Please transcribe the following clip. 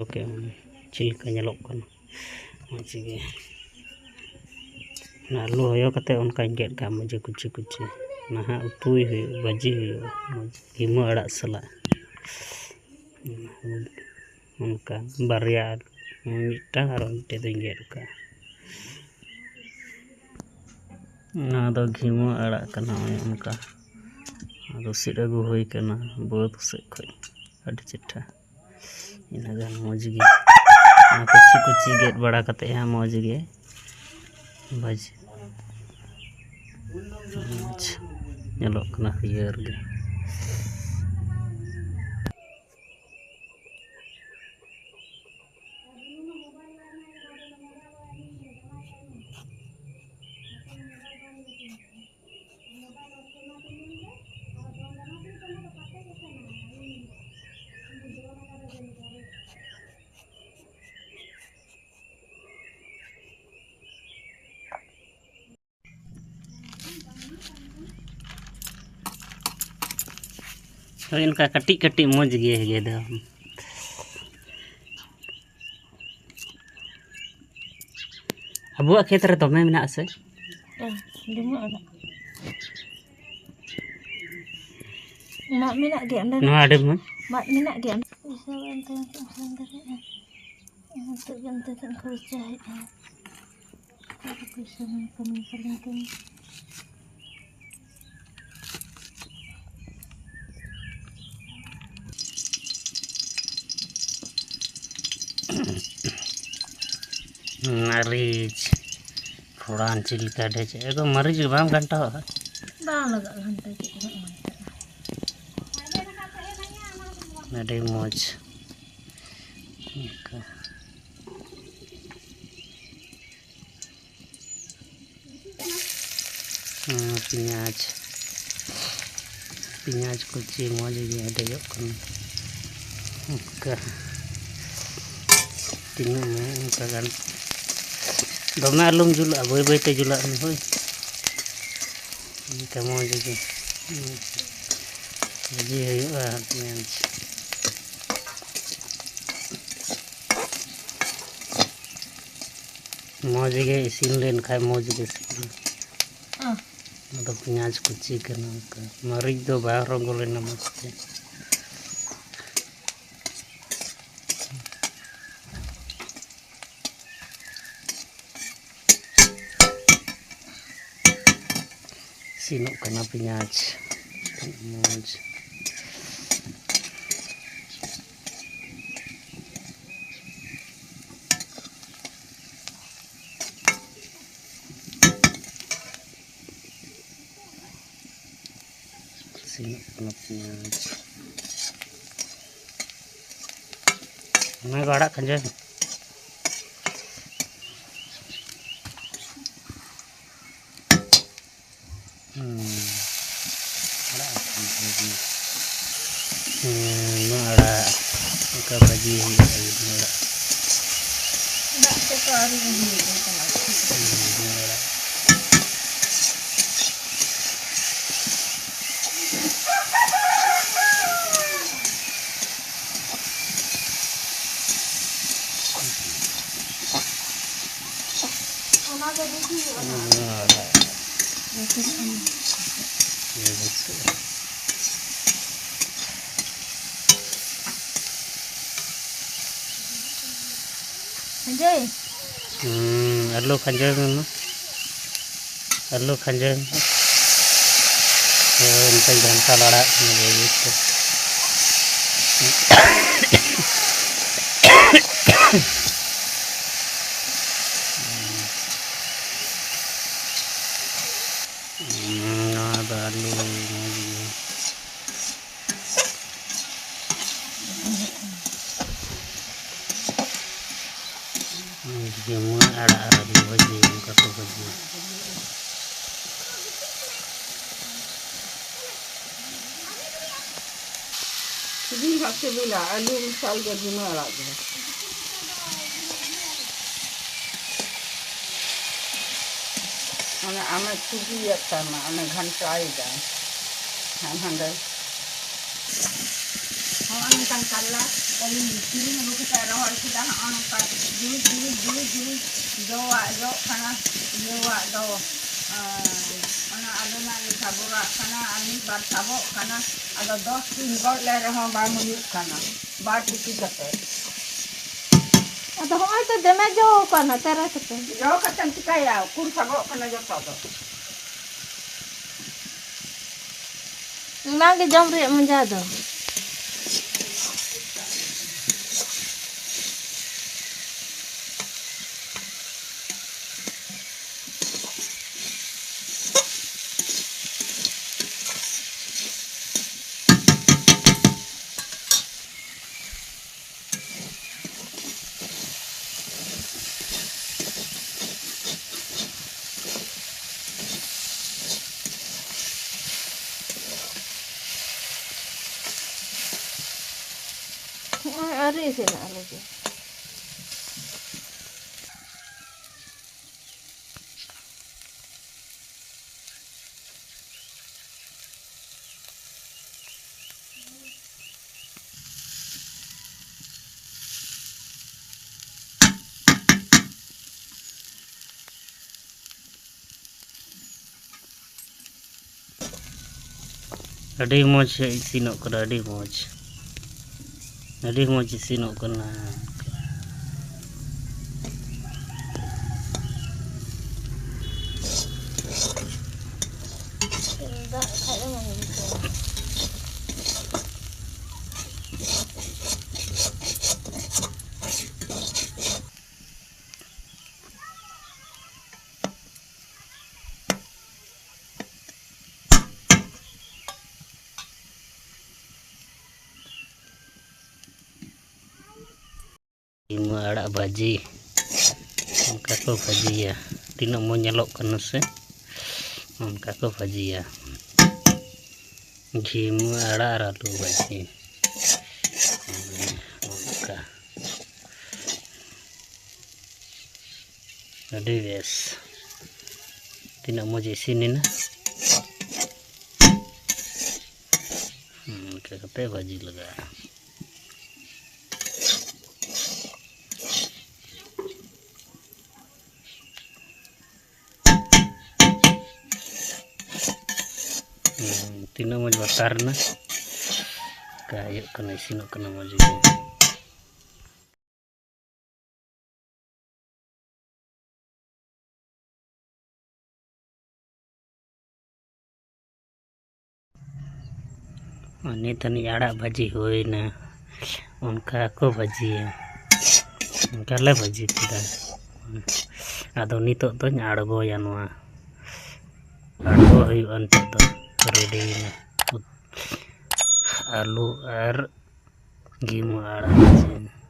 Okay Chilka ñelok kana मौज गे आलू होयो कते उनका गेट का मुझे कुछ नहा उतुई हुई भाजी हुई घीमा अड़ा सला उनका बारिया मिट्टा और मिट्टे तो गेट का ना तो घीमा अड़ा कना उनका आदो सिर अगु होई कना बहुत से खई अड़ी चिट्ठा इना गान मौज गे कुछ गेट बड़ा कते है मौज गे भाजी ñelok kena hier ge तो इनका कटी कटी मौज गे है दो अबुआ खेत रे दमे मेना से mak minak ge anda no ada mun mak minak ge bisa anda untuk gantikan kerja aku bisa mengkalinkan मरीच थोड़ा चिल का दे एगो मरीच बाम घंटा bang lagak lantai नडे मौज पियाज पियाज कुची मौज गे दे तीन में उनका गान दमे आलूम जुला बई बईते जुला होई इनका मौज गे भाजी हुआ पियाज मौज गे इसिन लेन खाय मौज गे तो पियाज कुची करना मरीच दो बाहर रंगो लेना मस्त sinuk kena पियाज मौज sinuk kena पियाज मैं गाड़ा खंजा ada ka bagi ada nak sekali ini Anjay. Alu kanjeng mana? Alu kanjeng. Entah jangan salah gitu. Ada alu. Semua ada di baju kata baju. Jadi hak bila alu misal jadi mana lagi? Anak amat sugi ya sama anak ghantai dah. Handai. Anak tangkala. kirim agu kita rohor kita on ka juri doa do kana doa do ana adona ni sabura kana ani bar sabo kana ado 10 दिन gol le reho ba muyuk kana ba tiki kate Atau hoi tu deme jo kana tera tu. jo katan tikaya kur sabo kana jo to Lagi jam ri menjado. Ari sih nak lagi. Adi moj isinok kana adi moj isinok kana. Tak kaya mana gitu. Ghima arak baji onka ko bhaji ya tino mo nyelok kana se onka ko bhaji ya ghima arak alu baji onka adi bes tino mo isinin na kate bhaji laga tino moj batar na kayak kena isinok kena moj ani tani arak bhaji hoy na onka ko bhaji ya onka le bhaji kida ado nitok do aड़गो ya noa aड़गो huyuga nitok do ready na alu ar ghima arak bhaji